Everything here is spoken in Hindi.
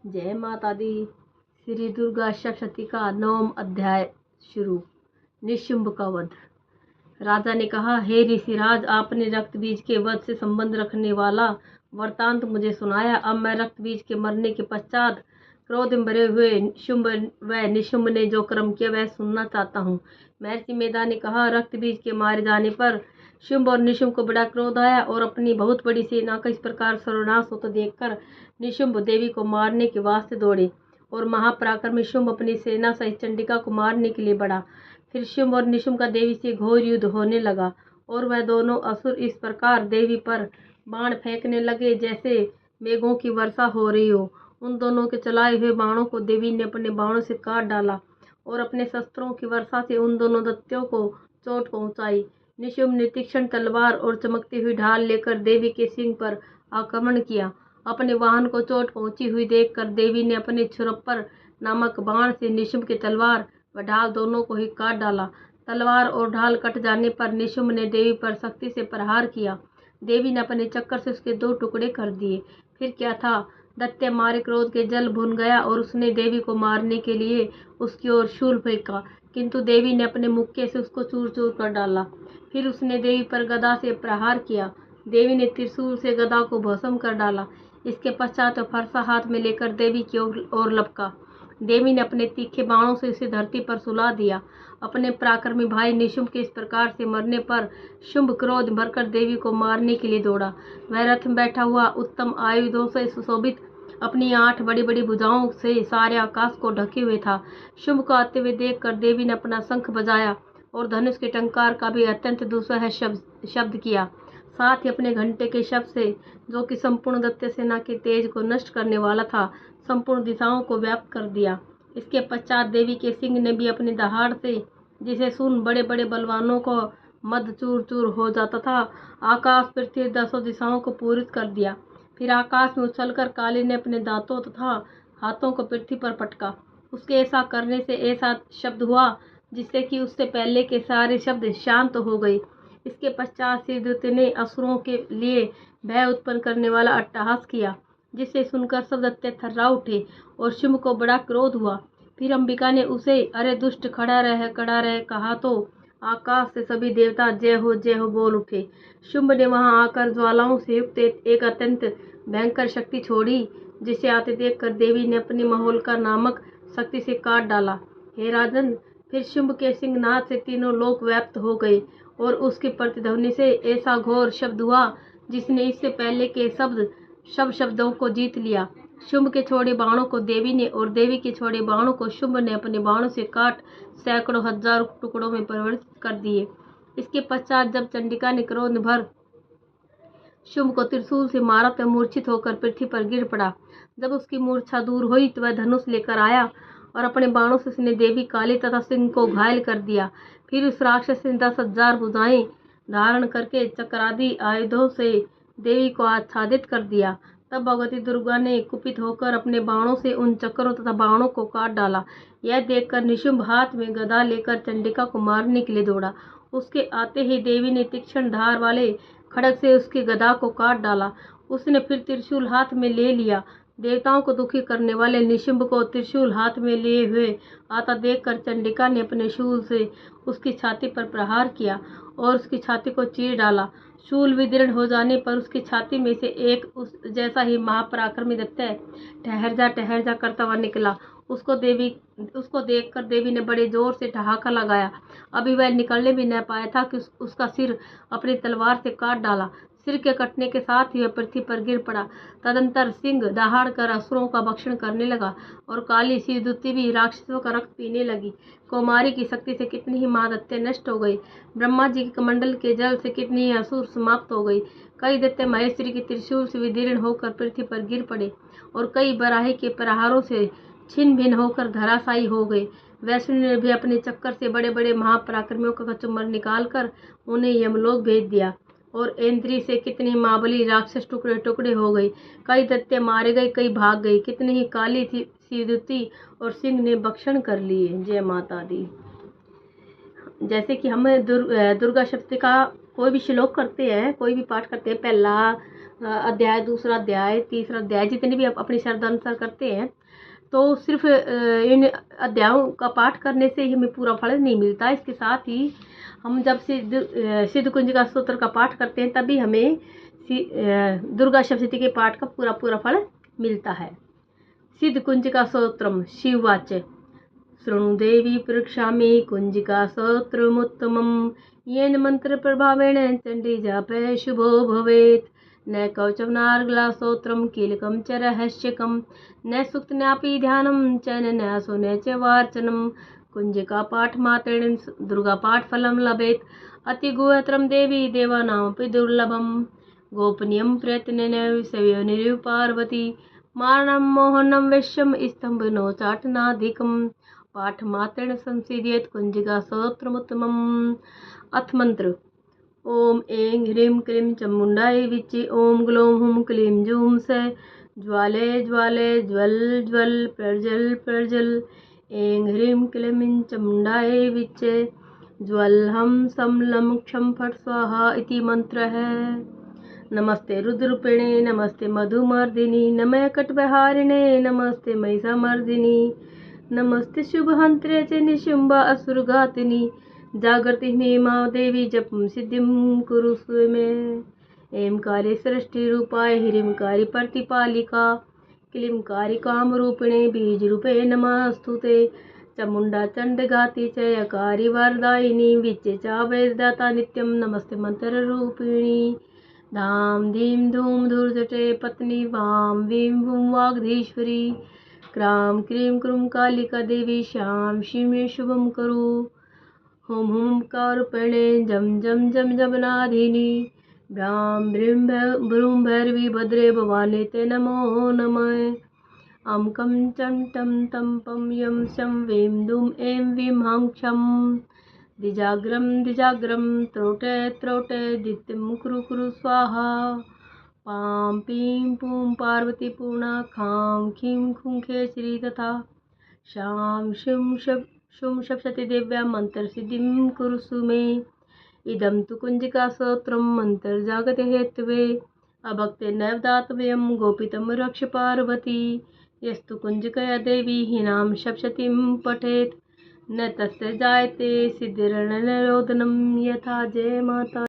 जय माता दी। श्री दुर्गा सप्तशती का 9वां अध्याय शुरू। निशुंभ का वध। राजा ने कहा, हे ऋषिराज, आपने रक्त बीज के वध से संबंध रखने वाला वृतांत मुझे सुनाया। अब मैं रक्त बीज के मरने के पश्चात क्रोध में भरे हुए शुंभ व निशुंभ ने जो कर्म किया वह सुनना चाहता हूँ। महर्षि मेधा ने कहा, रक्त बीज के मारे जाने पर शुंभ और निशुंभ को बड़ा क्रोध आया और अपनी बहुत बड़ी सेना का इस प्रकार सर्वनाश होता देखकर निशुंभ देवी को मारने के वास्ते दौड़े और महापराक्रमी शुंभ अपनी सेना सहित चंडिका को मारने के लिए बढ़ा। फिर शुंभ और निशुंभ का देवी से घोर युद्ध होने लगा और वह दोनों असुर इस प्रकार देवी पर बाण फेंकने लगे जैसे मेघों की वर्षा हो रही हो। उन दोनों के चलाए हुए बाणों को देवी ने अपने बाणों से काट डाला और अपने शस्त्रों की वर्षा से उन दोनों दैत्यों को चोट पहुंचाई। निशुंभ ने तीक्ष्ण तलवार और चमकती हुई ढाल लेकर देवी के सिंह पर आक्रमण किया। अपने वाहन को चोट पहुंची हुई देखकर देवी ने अपने छुरप्पर नामक बाण से निशुंभ की तलवार व ढाल दोनों को ही काट डाला। तलवार और ढाल कट जाने पर निशुंभ ने देवी पर शक्ति से प्रहार किया। देवी ने अपने चक्कर से उसके 2 टुकड़े कर दिए। फिर क्या था, दैत्य मारे क्रोध के जल भुन गया और उसने देवी को मारने के लिए उसकी ओर शूल फेंका, किंतु देवी ने अपने मुक्के से उसको चूर चूर कर डाला। फिर उसने देवी पर गदा से प्रहार किया। देवी ने त्रिशूल से गदा को भस्म कर डाला। इसके पश्चात फरसा हाथ में लेकर देवी की ओर लपका। देवी ने अपने तीखे बाणों से उसे धरती पर सुला दिया। अपने पराक्रमी भाई निशुंभ के इस प्रकार से मरने पर शुंभ क्रोध भरकर देवी को मारने के लिए दौड़ा। वह रथ में बैठा हुआ उत्तम आयुधों से सुशोभित अपनी 8 बड़ी बड़ी भुजाओं से सारे आकाश को ढके हुए था। शुंभ को आते हुए देखकर देवी ने अपना शंख बजाया और धनुष के टंकार का भी अत्यंत दुस्सह शब्द किया। साथ ही अपने घंटे के शब्द से, जो कि संपूर्ण दैत्य सेना के तेज को नष्ट करने वाला था, संपूर्ण दिशाओं को व्याप्त कर दिया। इसके पश्चात देवी के सिंह ने भी अपनी दहाड़ से, जिसे सुन बड़े बड़े बलवानों को मद चूर चूर हो जाता था, आकाश पृथ्वी 10 दिशाओं को पूरित कर दिया। फिर आकाश में उछलकर काली ने अपने दांतों तथा हाथों को पृथ्वी पर पटका। उसके ऐसा करने से ऐसा शब्द हुआ जिससे कि उससे पहले के सारे शब्द शांत हो गए। इसके पश्चात शिवदूत ने असुरों के लिए भय उत्पन्न करने वाला अट्टहास किया, जिसे सुनकर सब दैत्य थर्रा उठे और शुंभ को बड़ा क्रोध हुआ। फिर अंबिका ने उसे, अरे दुष्ट, खड़ा रह कहा तो आकाश से सभी देवता जय हो बोल उठे। शुंभ ने वहां आकर ज्वालाओं से युक्त एक अत्यंत भयंकर शक्ति छोड़ी, जिसे आते देखकर देवी ने अपनी महोलका नामक शक्ति से काट डाला। हे राजन, फिर शुंभ के सिंहनाद से तीनों लोक व्याप्त हो गए और उसकी प्रतिध्वनि से ऐसा घोर शब्द हुआ जिसने इससे पहले के सब शब्दों को जीत लिया। शुंभ के छोड़े बाणों को देवी ने और देवी के छोड़े बाणों को शुंभ ने अपने बाणों से काट सैकड़ों हजारों टुकड़ों में परिवर्तित कर दिए। इसके पश्चात जब चंडिका ने क्रोध भर शुंभ को त्रिशूल से मारा तो मूर्छित होकर पृथ्वी पर गिर पड़ा। जब उसकी मूर्छा दूर हुई तो वह धनुष लेकर आया और अपने बाणों से उसने देवी काली तथा सिंह को घायल कर दिया। फिर उस राक्षस ने 10,000 भुजाएं धारण करके चक्रादि आयुधों से देवी को आच्छादित कर दिया। तब भगवती दुर्गा ने कुपित होकर अपने बाणों से उन चक्रों तथा बाणों को काट डाला। यह देखकर निशुंभ हाथ में गदा लेकर चंडिका को मारने के लिए दौड़ा। उसके आते ही देवी ने तीक्ष्ण धार वाले खड़ग से उसकी गदा को काट डाला। उसने फिर त्रिशूल हाथ में ले लिया। देवताओं को दुखी करने वाले निशुंभ को त्रिशूल हाथ में लिए हुए आता देखकर चंडिका ने अपने शूल से उसकी छाती पर प्रहार किया और उसकी छाती को चीर डाला। शूल विदीर्ण हो जाने पर उसकी छाती में से एक उस जैसा ही महापराक्रमी दैत्य ठहर जा करता हुआ निकला। उसको देखकर देवी ने बड़े जोर से ठहाका लगाया। अभी वह निकलने भी न पाया था कि उसका सिर अपनी तलवार से काट डाला। सिर के कटने के साथ ही वह पृथ्वी पर गिर पड़ा। तदंतर सिंह दहाड़ कर असुरों का भक्षण करने लगा और काली शिवदूती भी राक्षसों का रक्त पीने लगी। कौमारी की शक्ति से कितनी ही महादैत्य नष्ट हो गई। ब्रह्मा जी के कमंडल के जल से कितनी ही असुर समाप्त हो गई। कई दैत्य महेश्वरी के त्रिशूल से विदीर्ण होकर पृथ्वी पर गिर पड़े और कई बराही के प्रहारों से छिन्न भिन्न होकर धराशायी हो गए। वैष्णु ने भी अपने चक्कर से बड़े बड़े महापराक्रमियों का कचुम्बर निकालकर उन्हें यमलोक भेज दिया और इंद्री से कितनी महाबली राक्षस टुकड़े टुकड़े हो गई। कई दैत्य मारे गए, कई भाग गई। कितनी ही काली थी शिवदूती और सिंह ने भक्षण कर लिए। जय माता दी। जैसे कि हम दुर्गा सप्तशती का कोई भी श्लोक करते हैं, कोई भी पाठ करते हैं, पहला अध्याय, दूसरा अध्याय, तीसरा अध्याय, जितने भी आप अपनी श्रद्धा अनुसार करते हैं, तो सिर्फ इन अध्यायों का पाठ करने से ही हमें पूरा फल नहीं मिलता। इसके साथ ही हम जब सिद्ध कुंज का स्तोत्र का पाठ करते हैं, तभी हमें दुर्गा सप्तशती के पाठ का पूरा पूरा फल मिलता है। सिद्ध कुंज का स्तोत्रम शिववाच्य। शृणु देवी परीक्षामि कुंजिका स्तोत्रमुत्तमं येन मंत्र प्रभावेण चंडी जापे शुभो भवेत्। न कवचं नार्गला स्तोत्रं कीलकं च रहस्यकं न सूक्तन्यापि ध्यानं च न न्यासो न च वार्चनं। कुंजिका पाठ मात्रेण दुर्गा पाठ फलं लभेत्। अति गुह्यतरं देवी देवानामपि दुर्लभं। गोपनीयं प्रयत्नेन सेवयोनिरिव पार्वती मारणं मोहनं वैश्यं स्तम्भनो चाटनाधिकम्। पाठ मात्रेण संसिद्ध्येत् कुंजिका स्तोत्रमुत्तमम्। अथ मंत्र। ओम ऐं ह्रीं क्लीं चामुण्डायै विच्चे। ओम ग्लौं हुं क्लीं जूं स ज्वाले ज्वाले ज्वल ज्वल प्रज्वल प्रज्वल। ऐं ह्रीं क्लीं चामुण्डायै विच्चे ज्वल हम सम लम क्षम फट स्वाहा इति मंत्र है। नमस्ते रुद्ररूपिणे नमस्ते मधुमर्दिनी नमः कटवहारिणे नमस्ते महिषामर्दिनी नमस्ते शुभहंत्रे च निशुम्भा असुरघातिनी जागृति मे मा देवी जपं सिद्धिं कुरु स्वमे। ऐं सृष्टि रूपाय ह्रींकारी प्रतिपालिका क्लीं कामरूपिणे बीजरूपे नमस्तुते। चामुण्डा चण्डघाती च यकारी वरदायिनी विच्चे च वैरदाता नित्यं नमस्ते मंत्ररूपिणी। धाम धीम धूम धूर्जटे पत्नी वां वीं वूं वाग्धीश्वरी क्रां क्रीं क्रूं कालिका देवी श्याम शिव शुभम करो। हुं हुं कारूपिणे जम जम जम जमनाधिनी भ्रां भ्रीं भ्रूं भैरवी भद्रे भवानी ते नमो नमः। अं कं चं टं तं पं यं शं वीं दूं ऐं वीं हं क्षं द्विजाग्रं त्रोटे त्रोटे दित्यं कुरु कुरु स्वाहा। पां पीं पूं पार्वती पूर्णा खां खीं खूं खेचरी तथा शां शुं सप्तशती देव्या मंत्र सिद्धिं कुरुषु मे। इदं तु कुंजिका स्तोत्रं मंत्र जागते हेतवे अभक्ते नैव दातव्यं गोपितं रक्ष पार्वती। यस्तु कुंजिकया देवी हीनां सप्तशतीं पठेत् न तस्य जायते सिद्धिर्न निरोधनं। यथा। जय माता।